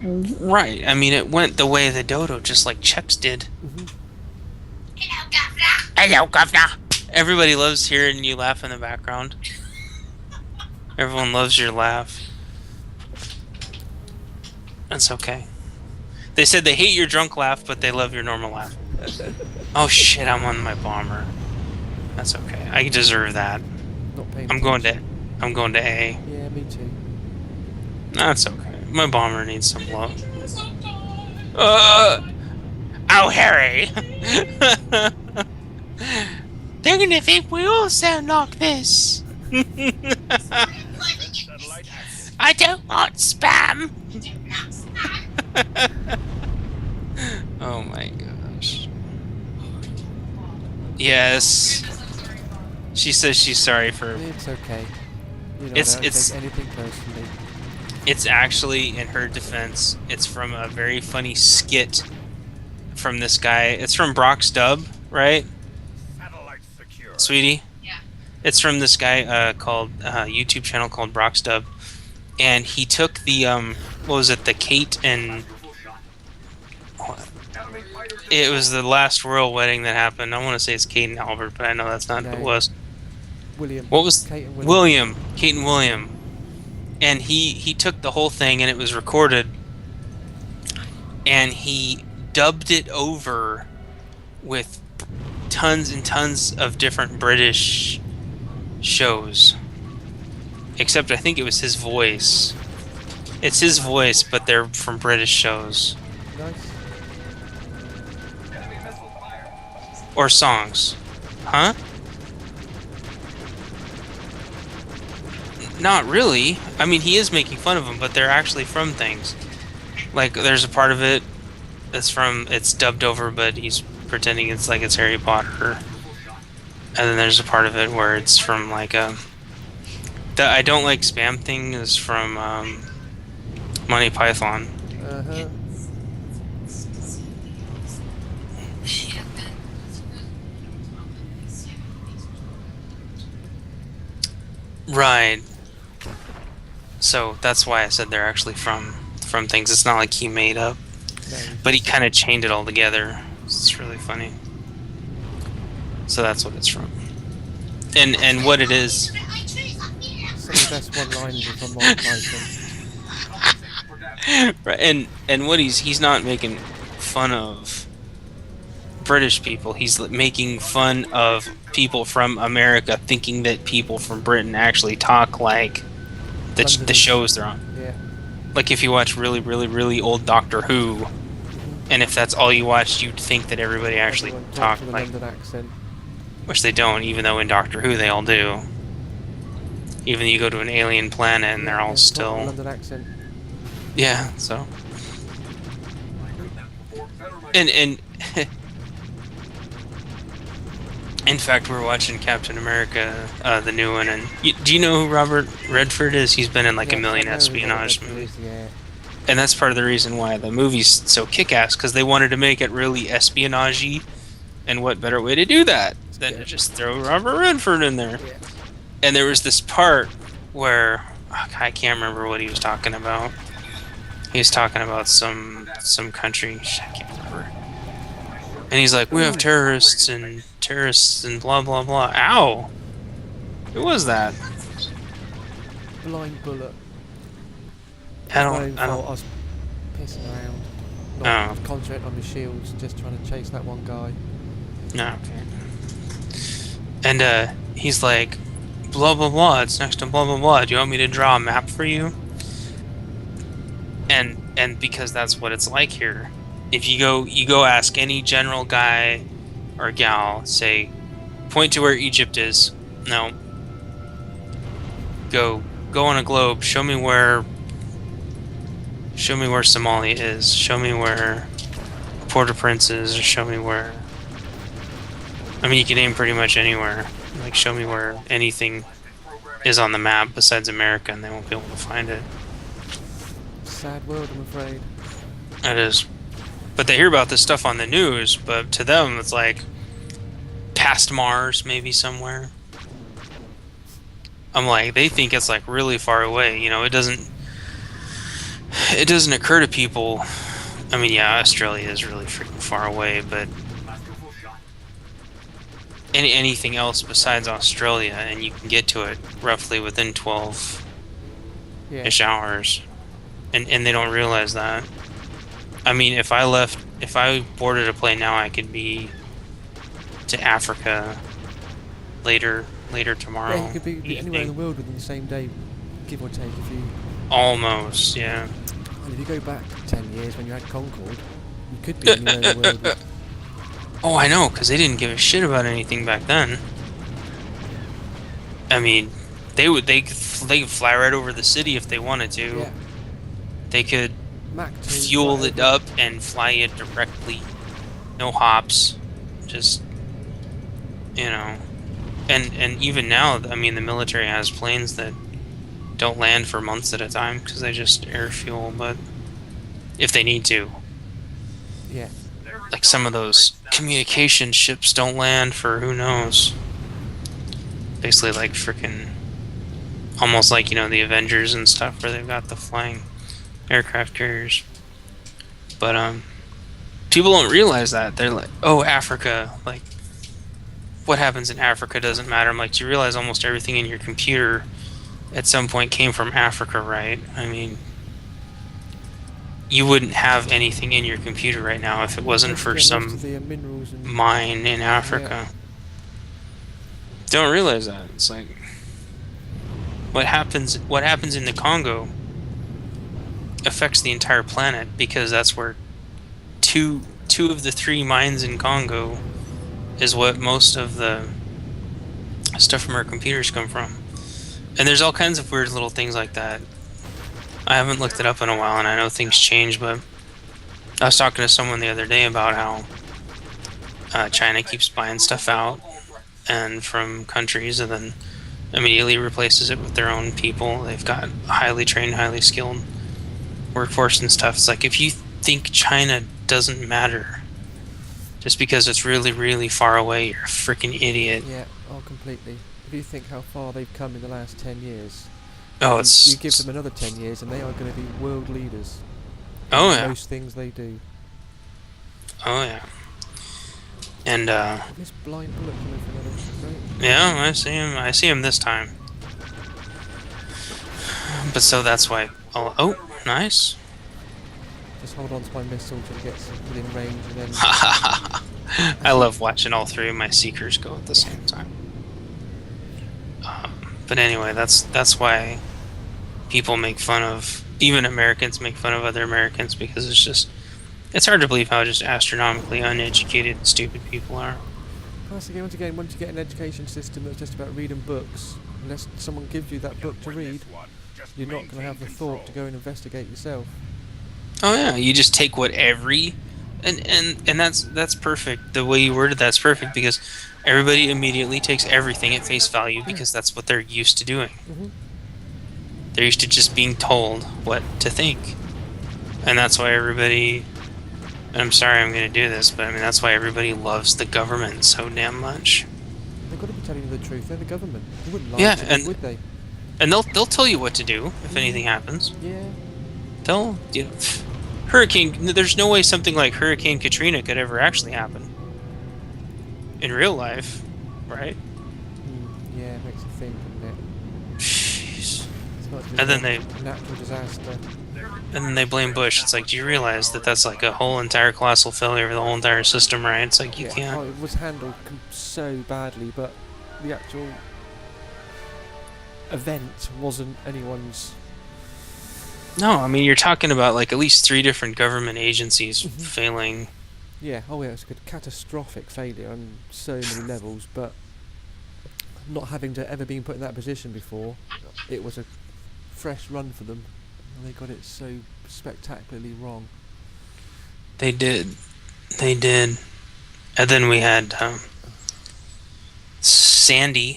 Right. I mean, it went the way of the dodo, just like Chex did. Hmm. Hello, Governor. Hello, governor. Everybody loves hearing you laugh in the background. Everyone loves your laugh. That's okay. They said they hate your drunk laugh, but they love your normal laugh. Oh shit, I'm on my bomber. That's okay. I deserve that. Not paying I'm going to attention. I'm going to A. Yeah, me too. That's okay. My bomber needs some love. Uh, oh, Harry! They're gonna think we all sound like this. I don't want spam. Oh my gosh. Yes. She says she's sorry for. It's okay. You know, It's I don't it's take anything personally. it's actually, in her defense, it's from a very funny skit from this guy. It's from Brock's Dub, right? Sweetie? Yeah. It's from this guy called YouTube channel called Brock's Dub, and he took the what was it, the Kate and it was the last royal wedding that happened. I want to say it's Kate and Albert, but I know that's not who it No. was. William. What was Kate and William. William? Kate and William. And he took the whole thing and it was recorded, and he dubbed it over with tons and tons of different British shows. Except I think it was his voice. It's his voice, but they're from British shows. Nice. Or songs. Huh? Not really. I mean, he is making fun of them, but they're actually from things. Like, there's a part of it that's from, it's dubbed over, but he's pretending it's like it's Harry Potter. And then there's a part of it where it's from, like, the I don't like spam thing is from, Monty Python. Uh-huh. Right. So that's why I said they're actually from things. It's not like he made up, No. but he kind of chained it all together. It's really funny. So that's what it's from. And what it is. Some Some of the best one-liners are from Mike Tyson. Right, and what he's not making fun of British people. He's making fun of people from America, thinking that people from Britain actually talk like the Londoners. shows they're on. Yeah. Like if you watch really, really, really old Doctor Who, and if that's all you watched, you'd think that everybody actually Everyone talked talks with a like, London accent. which they don't. Even though in Doctor Who they all do. Even though you go to an alien planet and they're all Yeah, talk with a still, London accent. yeah. So. And in fact, we're watching Captain America, the new one, and do you know who Robert Redford is? He's been in like a Yes, million I know who espionage Robert movies, is, yeah. and that's part of the reason why the movie's so kick-ass, because they wanted to make it really espionage-y, and what better way to do that than to just throw Robert Redford in there? Yeah. And there was this part where I can't remember what he was talking about. He was talking about some country. I can't remember. And he's like, "We have terrorists and blah blah blah." Ow! Who was that? Blind bullet. I My own don't. fault, I was pissing around. Not Oh. concentrating on my shields, just trying to chase that one guy. No. Okay. And he's like, "Blah blah blah. It's next to blah blah blah. Do you want me to draw a map for you?" And because that's what it's like here. If you go ask any general guy or gal, say, point to where Egypt is. No. Go on a globe. Show me where Somalia is. Show me where Port-au-Prince is. Or show me where. I mean, you can aim pretty much anywhere. Like, show me where anything is on the map besides America, and they won't be able to find it. Sad world, I'm afraid. It is. But they hear about this stuff on the news, but to them it's like past Mars, maybe somewhere. I'm like, they think it's like really far away, you know, it doesn't it doesn't occur to people. I mean, yeah, Australia is really freaking far away, but anything else besides Australia, and you can get to it roughly within 12-ish Yeah. hours, and they don't realize that. I mean, if I boarded a plane now, I could be to Africa later tomorrow Yeah, you could be anywhere in the evening. world within the same day, give or take. If you Almost, yeah. and if you go back 10 years when you had Concorde, you could be anywhere in the world. Oh, I know, because they didn't give a shit about anything back then. I mean, they could fly right over the city if they wanted to. Yeah. They could Mach 2. fuel right it over. up and fly it directly. No hops. Just, you know. And even now, I mean, the military has planes that don't land for months at a time because they just air fuel, but if they need to. Yeah. Like some of those communication ships don't land for who knows. Basically like freaking almost like, the Avengers and stuff where they've got the flying aircraft carriers. But people don't realize that. They're like, "Oh, Africa, like what happens in Africa doesn't matter." I'm like, "Do you realize almost everything in your computer at some point came from Africa, right? I mean, you wouldn't have anything in your computer right now if it wasn't for Most some of the minerals and mine in Africa." Don't realize that. It's like what happens in the Congo affects the entire planet because that's where two of the three mines in Congo is what most of the stuff from our computers come from. And there's all kinds of weird little things like that. I haven't looked it up in a while, and I know things change, but I was talking to someone the other day about how China keeps buying stuff out and from countries and then immediately replaces it with their own people. They've got highly trained, highly skilled workforce and stuff. It's like, if you think China doesn't matter just because it's really, really far away, you're a freaking idiot. yeah, oh, completely. If you think how far they've come in the last 10 years, Oh, you give them another 10 years and they are going to be world leaders. Oh, in yeah. most things they do. Oh, yeah. And, This blind bullet coming from another. Great. yeah, I see him this time. But so that's why... Oh, nice. Just hold on to my missile till it gets within range and then. I love watching all three of my Seekers go at the same time. But anyway, that's why people make fun of... Even Americans make fun of other Americans because it's hard to believe how just astronomically uneducated and stupid people are. Once you get an education system that's just about reading books, unless someone gives you that book to read, you're not going to have the thought to go and investigate yourself. Oh yeah, you just take what and that's perfect. The way you worded that's perfect because everybody immediately takes everything at face value because that's what they're used to doing. Mm-hmm. They're used to just being told what to think, and that's why everybody. And I'm sorry I'm going to do this, but I mean that's why everybody loves the government so damn much. They've got to be telling you the truth. They're the government. They wouldn't lie Yeah, to and- you, would they? And they'll tell you what to do if anything happens. Yeah. They'll Hurricane. There's no way something like Hurricane Katrina could ever actually happen in real life, right? Yeah, it makes you think, doesn't it? Jeez. It's not just And then a natural disaster. And then they blame Bush. It's like, do you realize that that's like a whole entire colossal failure of the whole entire system, right? It's like you Oh, can't. it was handled so badly, but the actual event wasn't anyone's. No, I mean you're talking about like at least 3 different government agencies failing. Yeah, oh yeah, it's a catastrophic failure on so many levels, but not having to ever been put in that position before, it was a fresh run for them, and they got it so spectacularly wrong. They did. And then we had Sandy,